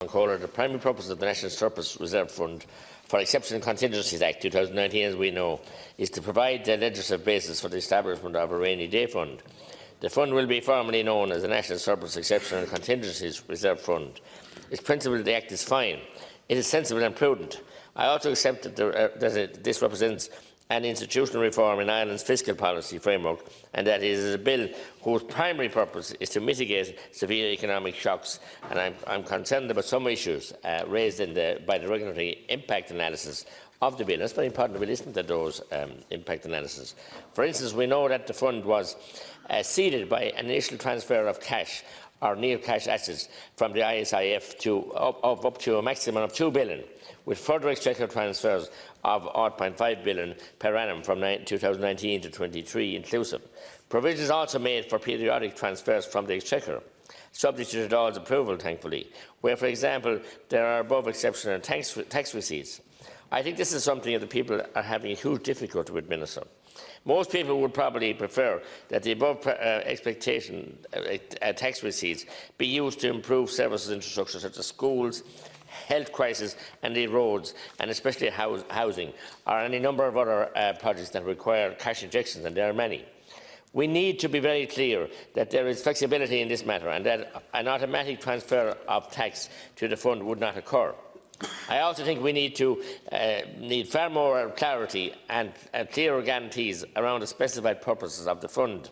The primary purpose of the National Surplus Reserve Fund for Exceptional Contingencies Act 2019, as we know, is to provide the legislative basis for the establishment of a rainy day fund. The fund will be formally known as the National Surplus Exceptional Contingencies Reserve Fund. Its principle of the Act is fine. It is sensible and prudent. I also accept that this represents an institutional reform in Ireland's fiscal policy framework, and that it is a bill whose primary purpose is to mitigate severe economic shocks. And I'm concerned about some issues raised by the regulatory impact analysis of the bill. It's very important that we listen to those impact analysis. For instance, we know that the fund was seeded by an initial transfer of cash or near cash assets from the ISIF up to a maximum of €2 billion, with further exchequer transfers of €0.5 billion per annum from 2019 to 23 inclusive. Provisions also made for periodic transfers from the exchequer, subject to the Dáil's approval, thankfully, where, for example, there are above exceptional tax receipts. I think this is something that the people are having a huge difficulty with, Minister. Most people would probably prefer that the above expectation tax receipts be used to improve services infrastructure such as schools, health crisis and the roads, and especially housing, or any number of other projects that require cash injections, and there are many. We need to be very clear that there is flexibility in this matter and that an automatic transfer of tax to the fund would not occur. I also think we need far more clarity and clearer guarantees around the specified purposes of the fund.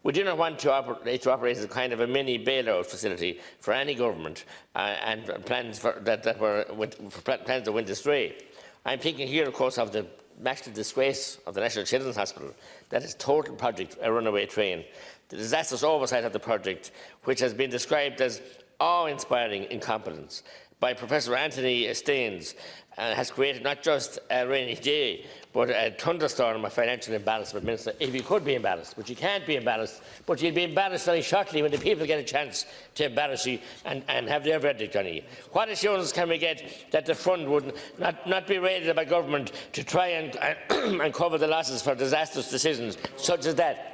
We do not want to operate as a kind of a mini bailout facility for any government and plans to win this way. I'm thinking here, of course, of the national disgrace of the National Children's Hospital. That is total project a runaway train. The disastrous oversight of the project, which has been described as awe-inspiring incompetence by Professor Anthony Staines, has created not just a rainy day, but a thunderstorm of financial embarrassment, Minister. If you could be embarrassed, but you can't be embarrassed, but you'll be embarrassed very shortly when the people get a chance to embarrass you and have their verdict on you. What assurance can we get that the fund would not be raided by government to try and cover the losses for disastrous decisions such as that?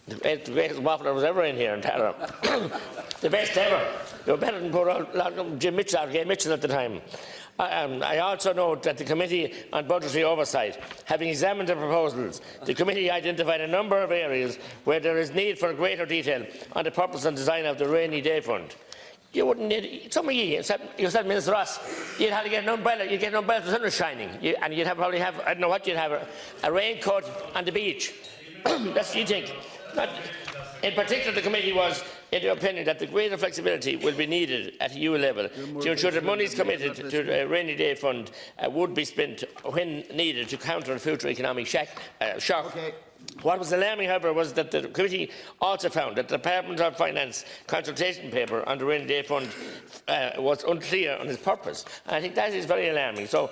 The greatest waffler was ever in here in Tara. The best ever. They were better than poor old Jim Mitchell, Gay Mitchell at the time. I also note that the Committee on Budgetary Oversight, having examined the proposals, the committee identified a number of areas where there is need for greater detail on the purpose and design of the rainy day fund. You wouldn't need some of you said Minister Ross, you'd have to get an umbrella. You'd get an umbrella if the sun was shining, and you'd probably have, I don't know what you'd have, a raincoat on the beach. That's what you think. In particular, the committee was in the opinion that the greater flexibility will be needed at EU level to ensure that monies committed to the rainy day fund would be spent when needed to counter a future economic shock. Okay. What was alarming, however, was that the committee also found that the Department of Finance consultation paper on the rainy day fund was unclear on its purpose. And I think that is very alarming. So,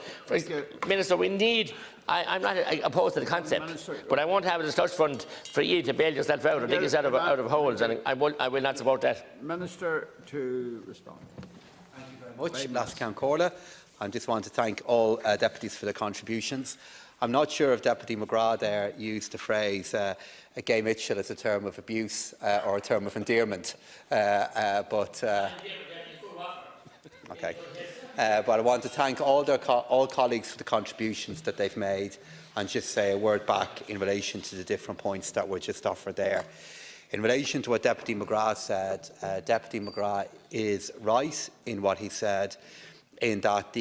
Minister, we need. I'm not opposed to the concept, but I won't have a slush fund for you to bail yourself out or dig us out of holes, and I will not support that. Minister to respond. Thank you very much, Lascan Corla. I just want to thank all deputies for their contributions. I'm not sure if Deputy McGrath there used the phrase Gay Mitchell as a term of abuse or a term of endearment, but I want to thank all colleagues for the contributions that they've made, and just say a word back in relation to the different points that were just offered there. In relation to what Deputy McGrath said, Deputy McGrath is right in what he said, in that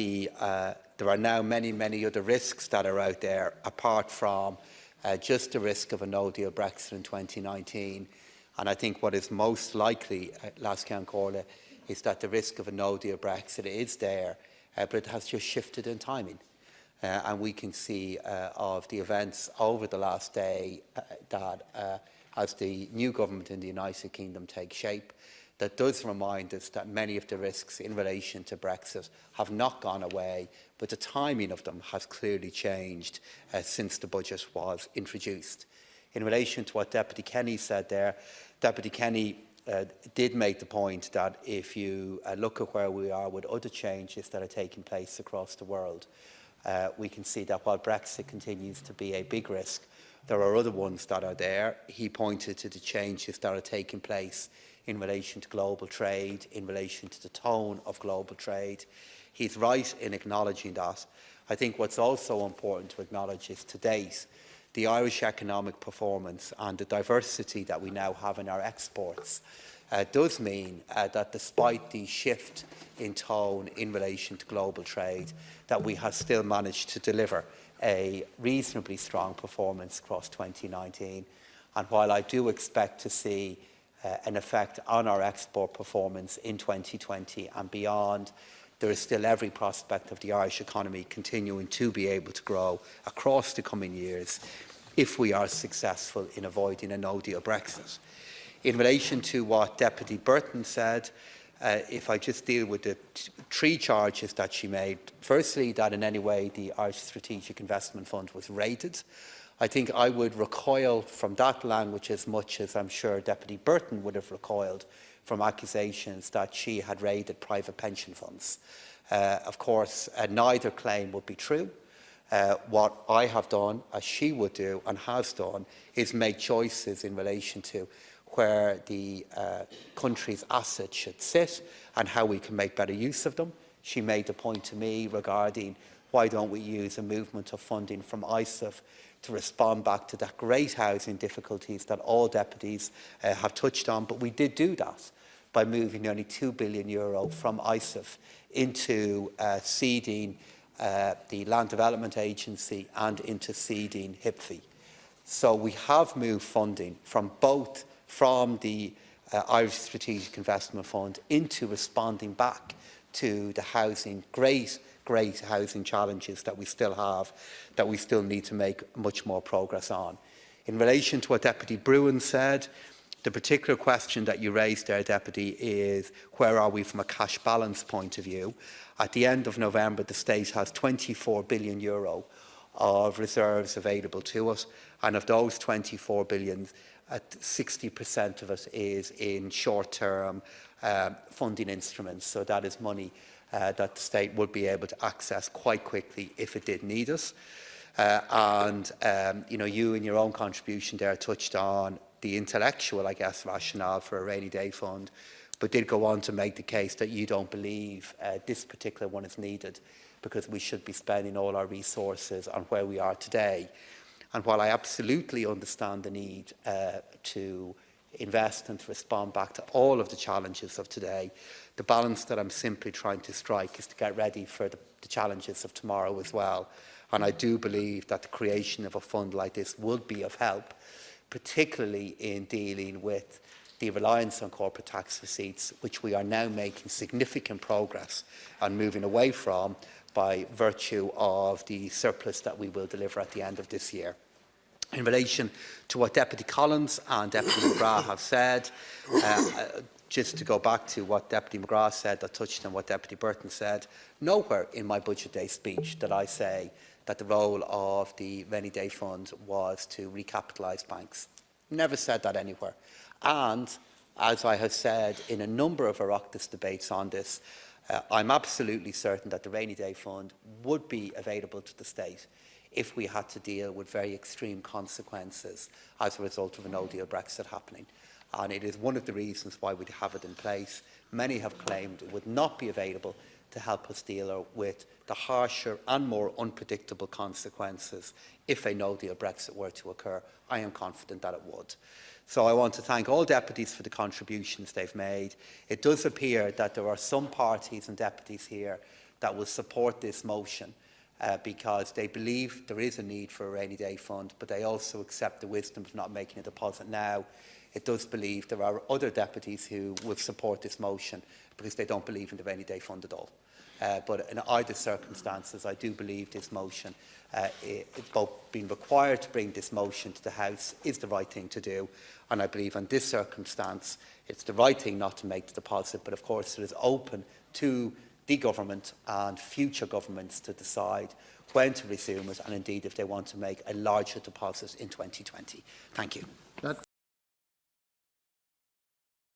there are now many other risks that are out there, apart from just the risk of a no-deal Brexit in 2019. And I think what is most likely, Lascan Corla, is that the risk of a no-deal Brexit is there, but it has just shifted in timing. And we can see of the events over the last day that as the new government in the United Kingdom takes shape, that does remind us that many of the risks in relation to Brexit have not gone away, but the timing of them has clearly changed since the budget was introduced. In relation to what Deputy Kenny said there, Deputy Kenny did make the point that if you look at where we are with other changes that are taking place across the world, we can see that while Brexit continues to be a big risk, there are other ones that are there. He pointed to the changes that are taking place in relation to global trade, in relation to the tone of global trade. He's right in acknowledging that. I think what's also important to acknowledge is, to date, the Irish economic performance and the diversity that we now have in our exports does mean that despite the shift in tone in relation to global trade, that we have still managed to deliver a reasonably strong performance across 2019. And while I do expect to see an effect on our export performance in 2020 and beyond, there is still every prospect of the Irish economy continuing to be able to grow across the coming years if we are successful in avoiding a no-deal Brexit. In relation to what Deputy Burton said, if I just deal with the three charges that she made. Firstly, that in any way the Irish Strategic Investment Fund was raided. I think I would recoil from that language as much as I'm sure Deputy Burton would have recoiled from accusations that she had raided private pension funds. Of course, neither claim would be true. What I have done, as she would do and has done, is make choices in relation to where the country's assets should sit and how we can make better use of them. She made the point to me regarding why don't we use a movement of funding from ISIF to respond back to the great housing difficulties that all deputies have touched on. But we did do that by moving nearly €2 billion from ISIF into seeding the Land Development Agency and into seeding HIPFI. So we have moved funding from the Irish Strategic Investment Fund into responding back to the great housing challenges that we still have, that we still need to make much more progress on. In relation to what Deputy Bruin said, the particular question that you raised there, Deputy, is where are we from a cash balance point of view? At the end of November, the State has €24 billion of reserves available to us, and of those 24 billion, 60% of it is in short-term funding instruments. So that is money that the State would be able to access quite quickly if it did need us. You in your own contribution there touched on the intellectual, I guess, rationale for a rainy day fund, but did go on to make the case that you don't believe this particular one is needed because we should be spending all our resources on where we are today. And while I absolutely understand the need to invest and to respond back to all of the challenges of today, the balance that I'm simply trying to strike is to get ready for the challenges of tomorrow as well. And I do believe that the creation of a fund like this would be of help, particularly in dealing with the reliance on corporate tax receipts, which we are now making significant progress on moving away from by virtue of the surplus that we will deliver at the end of this year. In relation to what Deputy Collins and Deputy McGrath have said, just to go back to what Deputy McGrath said that touched on what Deputy Burton said, nowhere in my Budget Day speech did I say that the role of the Rainy Day Fund was to recapitalise banks. Never said that anywhere. And as I have said in a number of Oireachtas debates on this, I'm absolutely certain that the Rainy Day Fund would be available to the State if we had to deal with very extreme consequences as a result of a no-deal Brexit happening. And it is one of the reasons why we have it in place. Many have claimed it would not be available to help us deal with the harsher and more unpredictable consequences if a no-deal Brexit were to occur. I am confident that it would. So I want to thank all deputies for the contributions they've made. It does appear that there are some parties and deputies here that will support this motion because they believe there is a need for a rainy day fund, but they also accept the wisdom of not making a deposit now. It does believe there are other deputies who will support this motion because they don't believe in the rainy day fund at all. But in either circumstances, I do believe this motion, both being required to bring this motion to the House is the right thing to do. And I believe in this circumstance, it's the right thing not to make the deposit. But of course, it is open to the government and future governments to decide when to resume it and indeed if they want to make a larger deposit in 2020. Thank you.